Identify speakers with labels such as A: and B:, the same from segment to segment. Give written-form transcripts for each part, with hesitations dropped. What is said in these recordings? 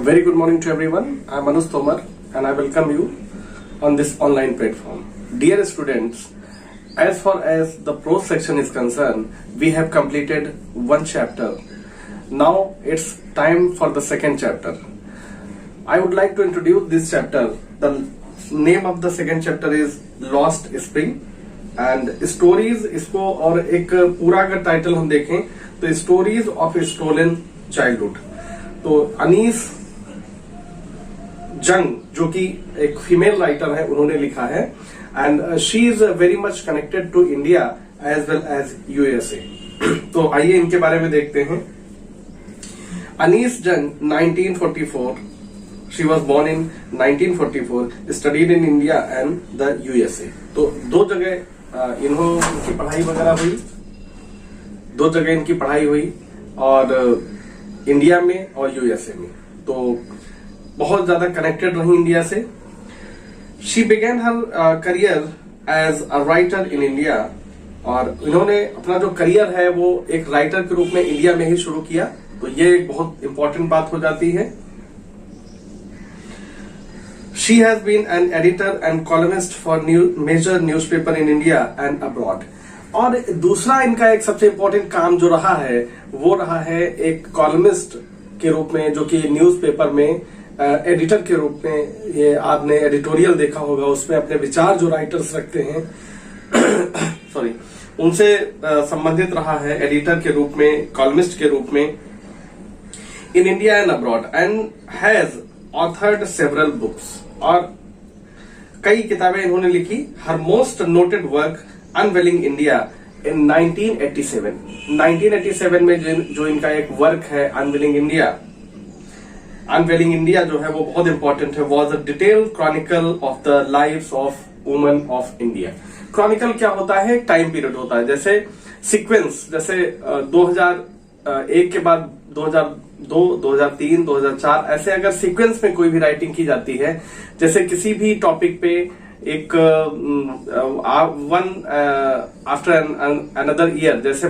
A: Very good morning to everyone. I am Manoj Tomar and I welcome you on this online platform. Dear students, as far as the prose section is concerned, we have completed one chapter. Now it's time for the second chapter. I would like to introduce this chapter. The name of the second chapter is Lost Spring and Stories. इसको और एक पूरा अगर title हम देखें तो Stories of a Stolen Childhood. तो अनीस जंग जो कि एक फीमेल राइटर है, उन्होंने लिखा है and she is very much connected to India as well as USA. तो आइए इनके बारे में देखते हैं. Anees Jung 1944, she was born in 1944, studied in India and the USA. तो दो जगह इनकी पढ़ाई वगैरह हुई, दो जगह इनकी पढ़ाई हुई और इंडिया में और यूएसए में. तो बहुत ज्यादा कनेक्टेड रही इंडिया से. She began her career as a writer in India और इन्होंने अपना जो करियर है वो एक राइटर के रूप में इंडिया में ही शुरू किया. तो ये एक बहुत इंपॉर्टेंट बात हो जाती है. She has been an editor and columnist for major newspaper in India and abroad. और दूसरा इनका एक सबसे इंपॉर्टेंट काम जो रहा है वो रहा है एक कॉलमिस्ट के रूप में, जो कि न्यूज़पेपर में एडिटर के रूप में. ये आपने एडिटोरियल देखा होगा, उसमें अपने विचार जो राइटर्स रखते हैं सॉरी उनसे संबंधित रहा है एडिटर के रूप में, कॉलमिस्ट के रूप में in India and abroad and has authored several books. और कई किताबें इन्होंने लिखी. Her most noted work unveiling India in 1987. 1987 में जो इनका एक वर्क है अनवेलिंग इंडिया जो है वो बहुत इंपॉर्टेंट है. Was a detailed Chronicle of the lives of women of India. Chronicle क्या होता है? टाइम पीरियड होता है. जैसे सीक्वेंस, जैसे 2001 के बाद 2002, 2003, 2004 ऐसे अगर सीक्वेंस में कोई भी राइटिंग की जाती है, जैसे किसी भी टॉपिक पे एक वन आफ्टर अनदर ईयर, जैसे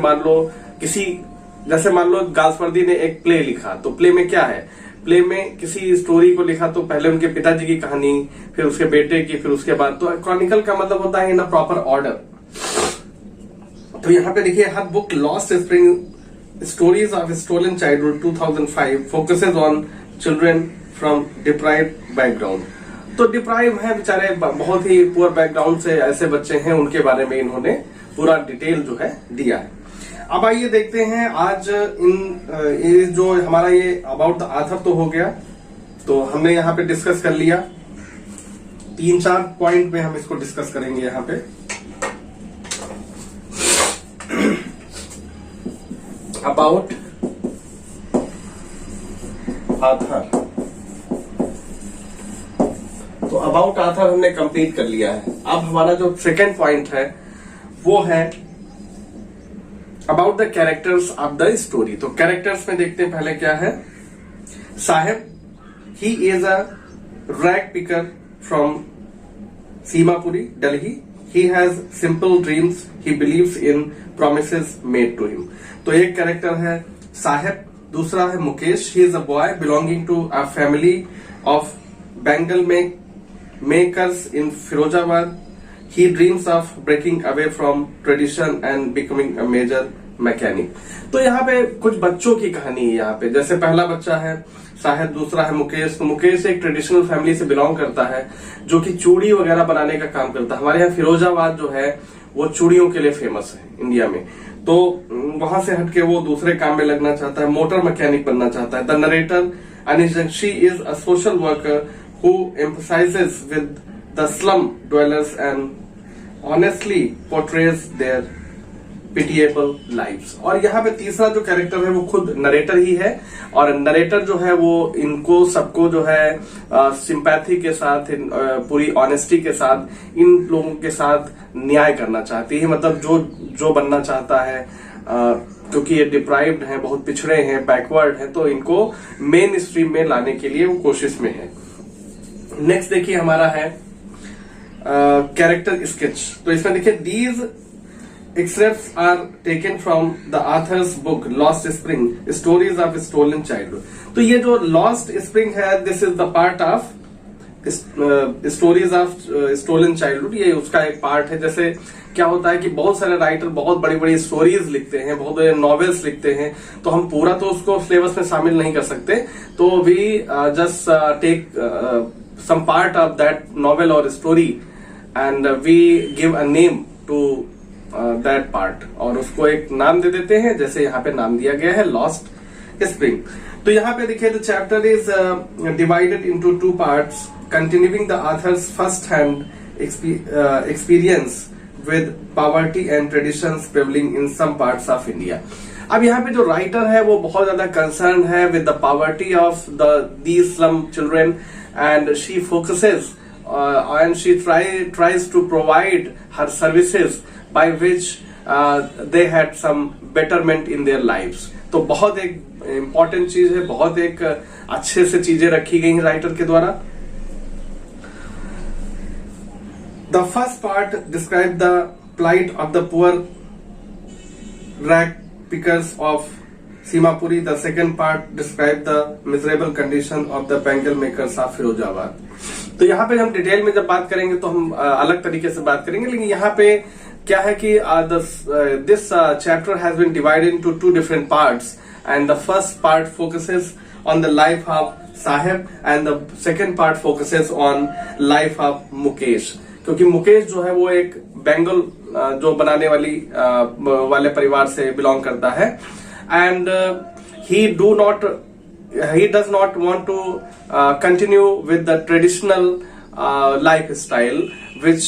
A: मान लो गाल्सवर्दी ने एक प्ले लिखा, तो प्ले में क्या है? प्ले में किसी स्टोरी को लिखा तो पहले उनके पिताजी की कहानी, फिर उसके बेटे की, फिर उसके बाद. तो क्रॉनिकल का मतलब होता है इन अ प्रॉपर ऑर्डर. तो यहाँ पे देखिए, her book lost spring stories of stolen childhood 2005 focuses on children from deprived background. तो डिप्राइव है बेचारे, बहुत ही पुअर बैकग्राउंड से ऐसे बच्चे हैं, उनके बारे में इन्होंने पूरा डिटेल जो है दिया है. अब आइए देखते हैं आज ये जो हमारा ये अबाउट द ऑथर तो हो गया, तो हमने यहाँ पे डिस्कस कर लिया. 3-4 पॉइंट में हम इसको डिस्कस करेंगे यहाँ पे. About author. तो अबाउट ऑथर हमने कंप्लीट कर लिया है. अब हमारा जो सेकेंड पॉइंट है वो है about the characters of the story. तो कैरेक्टर्स में देखते हैं पहले क्या है. Saheb, he is a rag picker from Seemapuri, Delhi. He has simple dreams, he believes in promises made to him. तो एक कैरेक्टर है साहेब. दूसरा है Mukesh. He is a boy belonging to a family of bangle makers in Firozabad. He dreams of breaking away from tradition and becoming a major mechanic. तो यहाँ पे कुछ बच्चों की कहानी है यहाँ पे. जैसे पहला बच्चा है साहिद, दूसरा है मुकेश. तो मुकेश एक ट्रेडिशनल फैमिली से बिलोंग करता है जो कि चूड़ी वगैरह बनाने का काम करता है. हमारे यहाँ फिरोजाबाद जो है वो चूड़ियों के लिए फेमस है इंडिया में. तो वहां से हटके वो दूसरे काम में लगना चाहता है, मोटर मैकेनिक बनना चाहता है. द नरेटर अनीस जंग, she is a social worker who emphasises with the slum dwellers and honestly portrays their pitiable lives. और यहाँ पे तीसरा जो कैरेक्टर है वो खुद नरेटर ही है. और नरेटर जो है वो इनको सबको जो है सिंपैथी के साथ, पूरी ऑनेस्टी के साथ इन लोगों के साथ न्याय करना चाहती है. मतलब जो बनना चाहता है, क्योंकि ये डिप्राइव्ड हैं, बहुत पिछड़े हैं, बैकवर्ड हैं, तो इनको मेन स्ट्रीम में लाने के लिए वो कोशिश में है. नेक्स्ट देखिए हमारा है कैरेक्टर स्केच. तो इसमें देखिए, these excerpts are taken from the author's book Lost Spring, Stories of Stolen Childhood. तो ये जो लॉस्ट स्प्रिंग है, this is the part of stories of stolen childhood, ये उसका एक पार्ट है। जैसे क्या होता है कि बहुत सारे राइटर बहुत बड़ी बड़ी स्टोरीज लिखते हैं, बहुत बड़े नॉवेल्स लिखते हैं, तो हम पूरा तो उसको सिलेबस में शामिल नहीं कर सकते, तो we just take some part of that novel और story and we give a name to that part, और उसको एक नाम दे देते हैं। जैसे यहाँ पे नाम दिया गया है लॉस्ट स्प्रिंग। तो यहाँ पे देखिए the chapter is divided into 2 parts, continuing the author's first-hand experience with poverty and traditions prevailing in some parts of India. अब यहाँ पे जो राइटर है वो बहुत ज्यादा कंसर्न है with the poverty of these slum children, and she focuses and she tries to provide her services by which they had some betterment in their lives. तो बहुत एक इम्पोर्टेंट चीज है, बहुत एक अच्छे से चीजें रखी गई हैं राइटर के द्वारा। The first part described the plight of the poor rag pickers of Simapuri. The second part described the miserable condition of the bangle makers of Firozabad. तो यहाँ पे हम डिटेल में जब बात करेंगे तो हम अलग तरीके से बात करेंगे, लेकिन यहाँ पे क्या है कि this chapter has been divided into 2 different parts, and the first part focuses on the life of Sahib and the second part focuses on life of Mukesh. क्योंकि मुकेश जो है वो एक बेंगल जो बनाने वाले परिवार से बिलोंग करता है, and he does not want to continue with the traditional life style which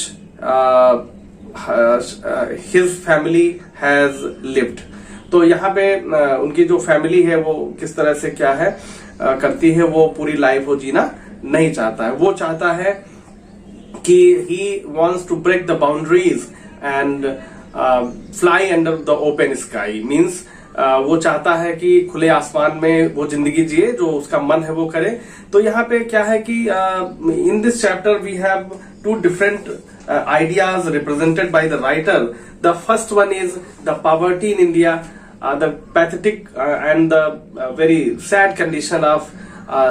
A: his family has lived. तो यहाँ पे उनकी जो फैमिली है वो किस तरह से क्या है करती है, वो पूरी लाइफ वो जीना नहीं चाहता है। वो चाहता है कि he wants to break the boundaries and fly under the open sky, means वो चाहता है कि खुले आसमान में वो जिंदगी जिए, जो उसका मन है वो करे। तो यहाँ पे क्या है कि in this chapter we have 2 different ideas represented by the writer. The first one is the poverty in India, the pathetic and the very sad condition of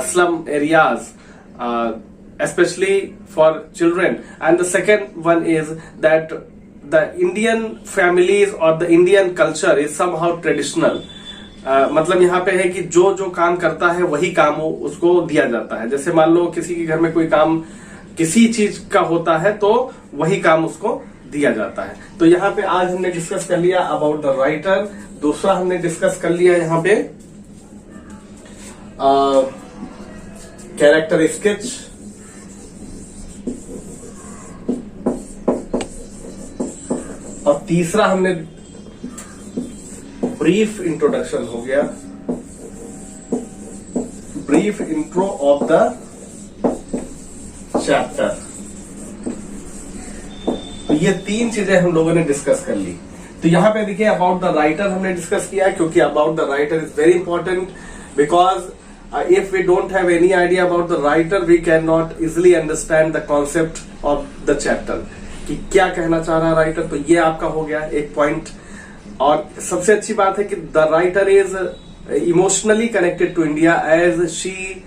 A: slum areas, especially for children, and the second one is that the Indian families or the Indian culture is somehow traditional. मतलब यहाँ पे है कि जो काम करता है वही काम उसको दिया जाता है। जैसे मान लो किसी के घर में कोई काम किसी चीज का होता है तो वही काम उसको दिया जाता है। तो यहाँ पे आज हमने डिस्कस कर लिया अबाउट द राइटर। दूसरा हमने डिस्कस कर लिया यहाँ पे कैरेक्टर स्केच, और तीसरा हमने ब्रीफ इंट्रोडक्शन हो गया, brief intro of the chapter. तो ये 3 चीजें हम लोगों ने डिस्कस कर ली। तो यहां पे देखिए अबाउट द राइटर हमने डिस्कस किया, क्योंकि about the writer is very important, because if we don't have any idea about the writer we can not easily understand the concept of the chapter, कि क्या कहना चाह रहा है राइटर। तो ये आपका हो गया एक पॉइंट। और सबसे अच्छी बात है कि the writer is emotionally connected to India as she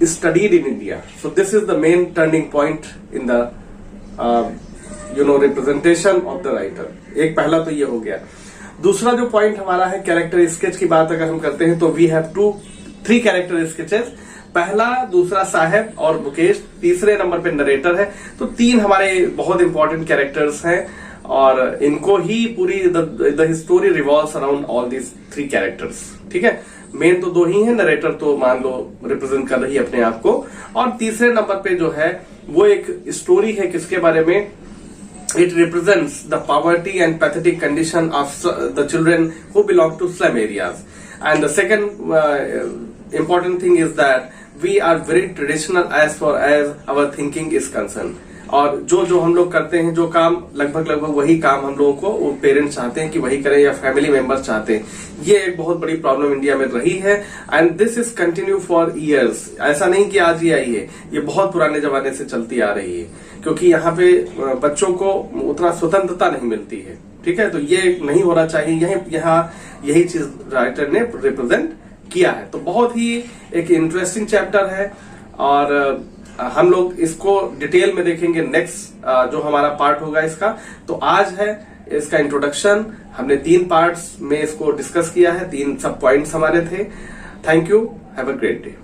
A: studied in India. So this is the main turning point in the representation of the writer. एक पहला तो ये हो गया। दूसरा जो पॉइंट हमारा है कैरेक्टर स्केच की बात अगर हम करते हैं तो वी हैव 3 कैरेक्टर स्केचेस। पहला, दूसरा साहेब और मुकेश, तीसरे नंबर पे नरेटर है। तो 3 हमारे बहुत इंपॉर्टेंट कैरेक्टर्स हैं और इनको ही पूरी the story revolves around all these 3 characters. ठीक है, मेन तो 2 ही हैं, नरेटर तो मान लो रिप्रेजेंट कर रही है अपने आप को, और तीसरे नंबर पे जो है वो एक स्टोरी है किसके बारे में, it represents the poverty and pathetic condition of the children who belong to slum areas. And the second important thing is that we are very traditional as far as our thinking is concerned. और जो हम लोग करते हैं, जो काम लगभग वही काम हम लोगों को वो पेरेंट्स चाहते हैं कि वही करें या फैमिली मेंबर्स चाहते हैं। ये एक बहुत बड़ी प्रॉब्लम इंडिया में रही है and this is continue for years. ऐसा नहीं कि आज ही आई है, ये बहुत पुराने जमाने से चलती आ रही है, क्योंकि यहाँ पे बच्चों को उतना स्वतंत्रता नहीं मिलती है। ठीक है, तो ये नहीं होना चाहिए। यही चीज राइटर ने रिप्रेजेंट किया है। तो बहुत ही एक इंटरेस्टिंग चैप्टर है और हम लोग इसको डिटेल में देखेंगे नेक्स्ट जो हमारा पार्ट होगा इसका। तो आज है इसका इंट्रोडक्शन, हमने 3 पार्ट्स में इसको डिस्कस किया है, 3 सब पॉइंट्स हमारे थे। Thank you, have a great day.